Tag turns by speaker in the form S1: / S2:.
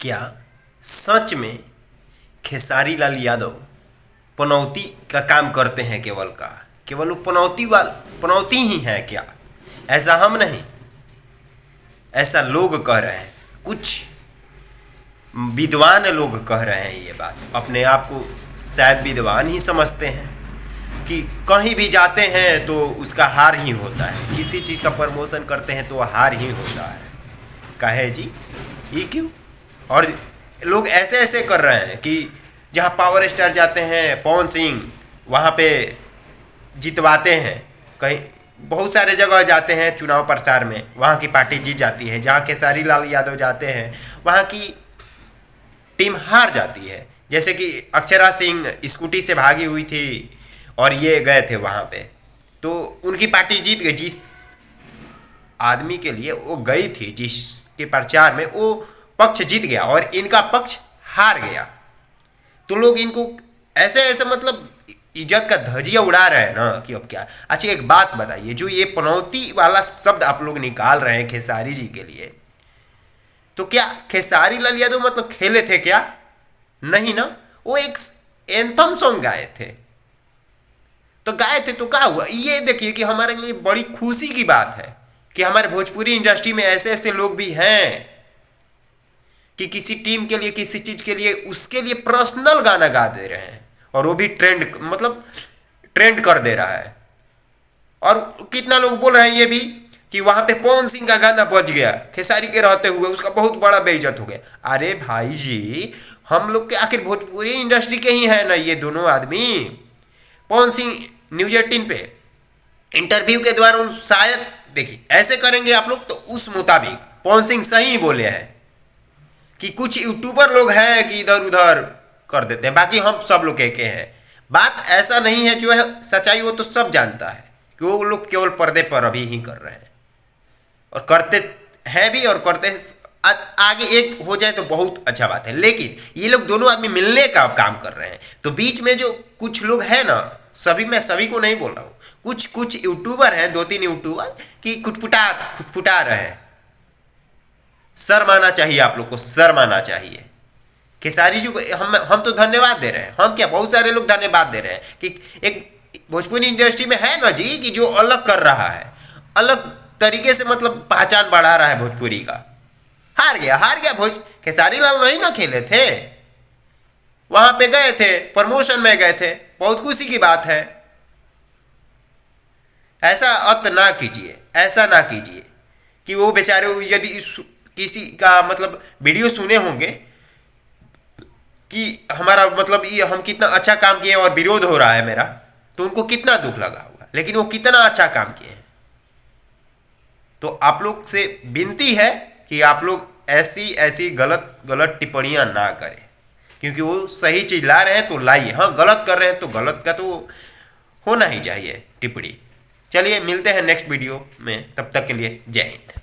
S1: क्या सच में खेसारी लाल यादव पनौती का काम करते हैं? केवल वो पनौती ही है क्या? ऐसा हम नहीं, ऐसा लोग कह रहे हैं, कुछ विद्वान लोग कह रहे हैं ये बात। अपने आप को शायद विद्वान ही समझते हैं कि कहीं भी जाते हैं तो उसका हार ही होता है, किसी चीज़ का प्रमोशन करते हैं तो हार ही होता है। कहे जी ये क्यों? और लोग ऐसे ऐसे कर रहे हैं कि जहाँ पावर स्टार जाते हैं, पवन सिंह वहाँ पे जितवाते हैं, कहीं बहुत सारे जगह जाते हैं चुनाव प्रचार में, वहाँ की पार्टी जीत जाती है। जहाँ खेसारी लाल यादव जाते हैं वहाँ की टीम हार जाती है। जैसे कि अक्षरा सिंह स्कूटी से भागी हुई थी और ये गए थे वहाँ पे, तो उनकी पार्टी जीत गई। जिस आदमी के लिए वो गई थी, जिसके प्रचार में, वो पक्ष जीत गया और इनका पक्ष हार गया। तो लोग इनको ऐसे ऐसे मतलब इज्जत का धजिया उड़ा रहे हैं ना कि अब क्या। अच्छा एक बात बताइए, जो ये पनौती वाला शब्द आप लोग निकाल रहे हैं खेसारी जी के लिए, तो क्या खेसारी लाल यादव मतलब खेले थे क्या? नहीं ना, वो एक एंथम सॉन्ग गाए थे। तो गाए थे तो क्या हुआ? ये देखिए कि हमारे लिए बड़ी खुशी की बात है कि हमारे भोजपुरी इंडस्ट्री में ऐसे ऐसे लोग भी हैं कि किसी टीम के लिए, किसी चीज के लिए, उसके लिए पर्सनल गाना गा दे रहे हैं और वो भी ट्रेंड कर दे रहा है। और कितना लोग बोल रहे हैं ये भी कि वहां पे पवन सिंह का गाना बज गया खेसारी के रहते हुए, उसका बहुत बड़ा बेइज्जत हो गया। अरे भाई जी, हम लोग के आखिर भोजपुरी इंडस्ट्री के ही है ना ये दोनों आदमी। पवन सिंह न्यूज 18 पे इंटरव्यू के दौरान शायद, देखिए ऐसे करेंगे आप लोग तो उस मुताबिक पवन सिंह सही बोले हैं कि कुछ यूट्यूबर लोग हैं कि इधर उधर कर देते हैं, बाकी हम सब लोग के हैं। बात ऐसा नहीं है, जो है सच्चाई वो तो सब जानता है कि वो लोग केवल पर्दे पर अभी ही कर रहे हैं और करते हैं भी और करते हैं। आगे एक हो जाए तो बहुत अच्छा बात है, लेकिन ये लोग दोनों आदमी मिलने का काम कर रहे हैं। तो बीच में जो कुछ लोग हैं ना, मैं सभी को नहीं बोल रहा हूँ, कुछ यूट्यूबर हैं, 2-3 यूट्यूबर कि खुटपुटा रहे हैं। शर्म आना चाहिए आप लोग को, शर्म आना चाहिए। खेसारी जी को हम तो धन्यवाद दे रहे हैं, हम क्या बहुत सारे लोग धन्यवाद दे रहे हैं कि एक भोजपुरी इंडस्ट्री में है ना जी कि जो अलग कर रहा है, अलग तरीके से मतलब पहचान बढ़ा रहा है भोजपुरी का। हार गया खेसारी लाल नहीं ना खेले थे, वहां पे गए थे, प्रमोशन में गए थे, बहुत खुशी की बात है। ऐसा ना कीजिए कि वो बेचारे, यदि किसी का मतलब वीडियो सुने होंगे कि हमारा मतलब ये हम कितना अच्छा काम किए और विरोध हो रहा है मेरा, तो उनको कितना दुख लगा होगा, लेकिन वो कितना अच्छा काम किए हैं। तो आप लोग से विनती है कि आप लोग ऐसी गलत टिप्पणियां ना करें, क्योंकि वो सही चीज ला रहे हैं तो लाइए, हाँ गलत कर रहे हैं तो गलत का तो होना ही चाहिए टिप्पणी। चलिए मिलते हैं नेक्स्ट वीडियो में, तब तक के लिए जय हिंद।